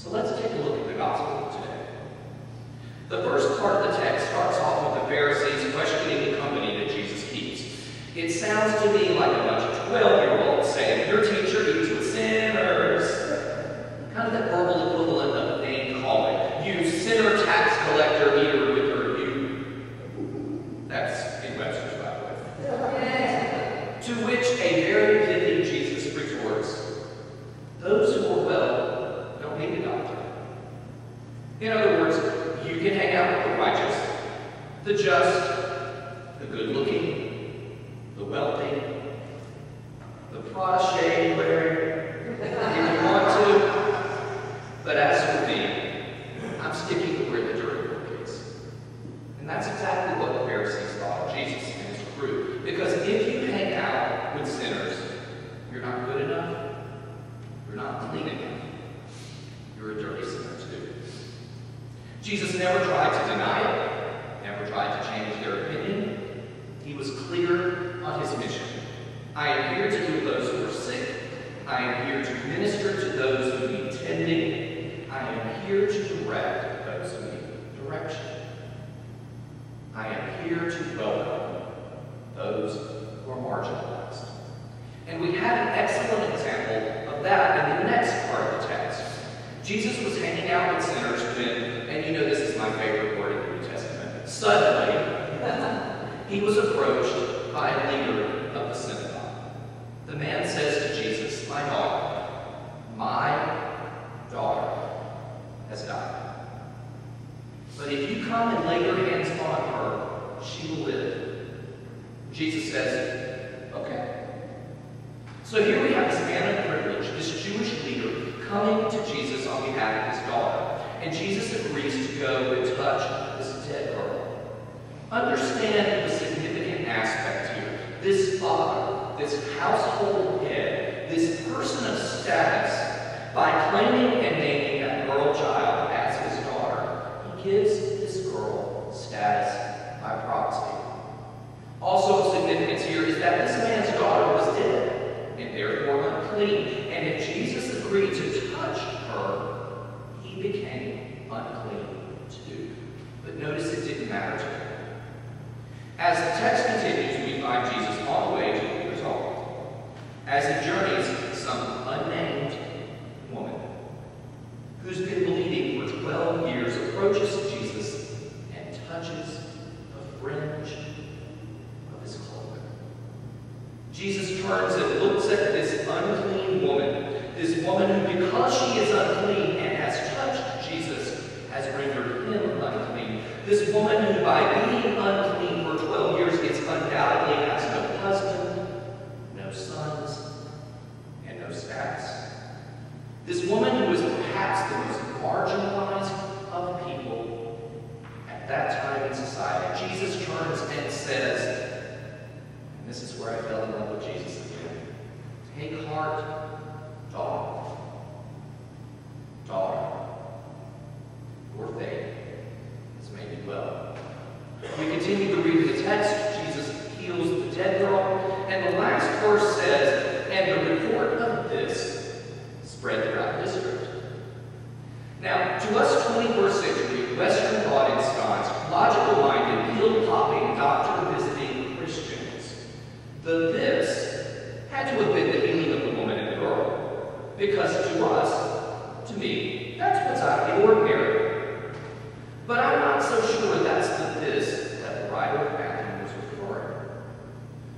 So let's take a look at the gospel today. The first part of the text starts off with the Pharisees questioning the company that Jesus keeps. It sounds to me like a bunch of 12-year-olds saying, "Your teacher eats with sinners." Kind of that verbal equivalent of name calling. "You sinner, tax collector, eater, wicker, you." That's in Webster's, by the way. To which a very pithy Jesus retorts, "Those who are well don't need a doctor." In other words, you can hang out with the righteous, the just, the good-looking, the wealthy, the protege wearing, if you want to. But as for me, I'm sticking to where the dirty work is. And that's exactly what the Pharisees thought of Jesus and his crew. Because if you hang out with sinners, you're not good enough, you're not clean enough, you're a dirty sinner too. Jesus never tried to deny it, never tried to change their opinion. He was clear on his mission. I am here to heal those who are sick. I am here to minister to those who need tending. I am here to direct those who need direction. I am here to welcome those who are marginalized. And we have an excellent example of that in the next part of the text. Jesus was hanging out with sinners when, and you know this is my favorite word in the New Testament, suddenly he was approached by a leader of the synagogue. The man says to Jesus, my daughter has died. But if you come and lay your hands on her, she will live. Jesus says, okay. So here we have this man of privilege, this Jewish leader, coming to Jesus on behalf of his daughter. And Jesus agrees to go and touch this dead girl. Understand the significant aspect here. This father, this household head, this person of status, by claiming and naming that girl child as his daughter, he gives this girl status by proxy. Also of significance here is that this man's daughter was dead and therefore unclean. And if Jesus agreed to touch her, he became unclean too. But notice it didn't matter to him. As the text continues, we find Jesus on the way to the result. As he journeys, some unnamed woman who's been bleeding for 12 years approaches Jesus and touches the fringe of his clothing. Jesus turns and looks at this unclean woman, this woman who, because she is unclean and has touched Jesus, has rendered him unclean. This woman who, by being unclean for 12 years, is undoubtedly has no husband, no sons, and no status. This woman who is perhaps the most marginalized of people at that time in society. Jesus turns and says, and this is where I fell in love with Jesus again, take heart, daughter. Daughter, your faith has made you well. We continue to read the text. Jesus heals the dead girl, and the last verse says, and the report of this spread throughout the district. Now, to us 21st century, Western thought ensconced, logical-minded, pill-popping, doctor-visiting Christians, the this had to have been the healing of the woman and the girl. Because to us, to me, that's what's out of the ordinary. But I'm not so sure that's the this that the writer of Matthew was referring.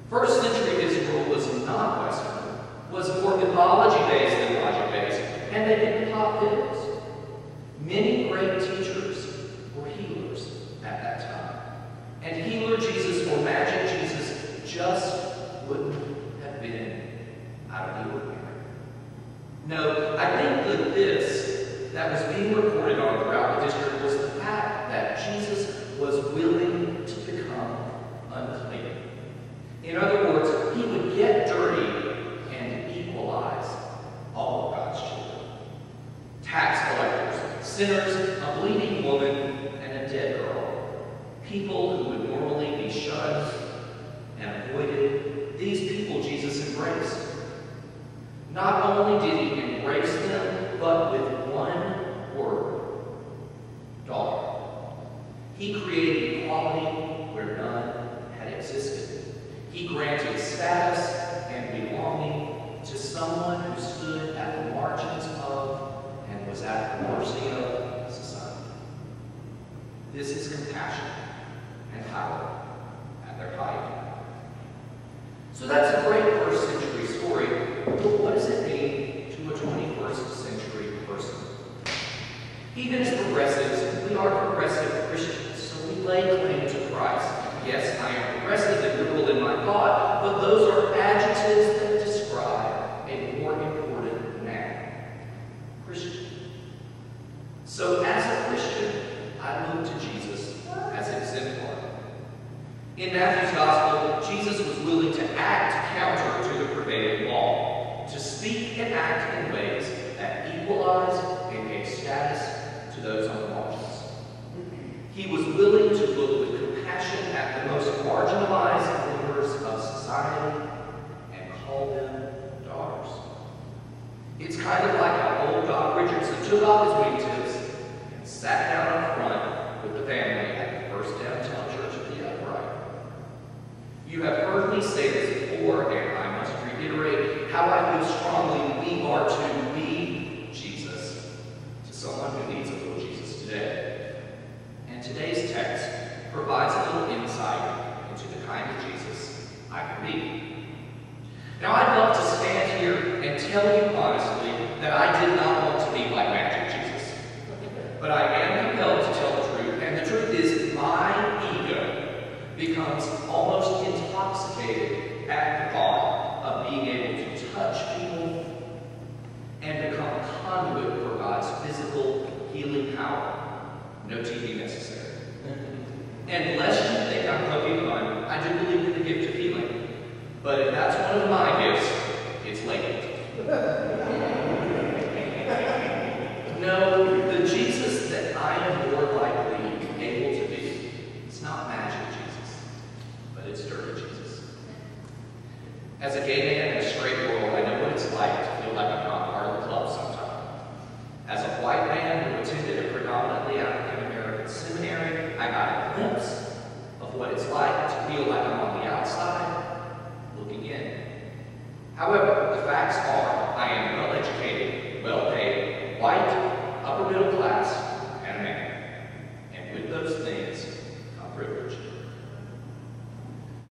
First century Israel was not Western, was more mythology-based than logic-based, and they didn't pop pills. Many great teachers were healers at that time. And healer Jesus or magic Jesus just wouldn't have been out of the ordinary. No, I think that this that was being reported on throughout the district was the fact that Jesus was willing to become unclean. In other words, he would get dirty and equalize all of God's children. Tax collectors, sinners, a bleeding woman, and a dead girl. People who would normally be shunned and avoided. These people Jesus embraced. Not only did he embrace them, but with one This is compassion and power at their height. So that's a great first century story, but what does it mean to a 21st century person? Even as progressives, we are progressive Christians, so we lay claim to Christ. Yes, I am progressive and liberal in my thought, but those are adjectives that describe a more important noun: Christian. So as a Christian, I look to Jesus as exemplar. In Matthew's Gospel, Jesus was willing to act counter to the prevailing law, to speak and act in ways that equalize and gave status to those on the margins. He was willing to look with compassion at the most marginalized members of society and call them daughters. It's kind of like how old Doc Richardson took off his wingtips and sat down up front with the family at the First Downtown Church of the Upright. You have heard me say this before, and I must reiterate how I feel strongly we are to be Jesus to someone who needs a little Jesus today. And today's text provides a little insight into the kind of Jesus I can be. Now, I'd love to stand here and tell you honestly that I did not want to be like Magic Jesus. But I am compelled to tell the truth, and the truth is my ego becomes almost intoxicated at the thought of being able to touch people and become a conduit for God's physical healing power. No TV necessary. And lest you think I'm poking fun, I do believe in the gift of healing. But if that's one of my gifts, it's latent. No, the Jesus that I am more likely able to be is not Magic Jesus, but it's Dirty Jesus. As a gay man in a straight world, I know what it's like to feel like I'm not part of the club sometimes. As a white man who attended a predominantly African-American seminary, I got a glimpse of what it's like to feel like I'm on the outside, looking in. However, the facts are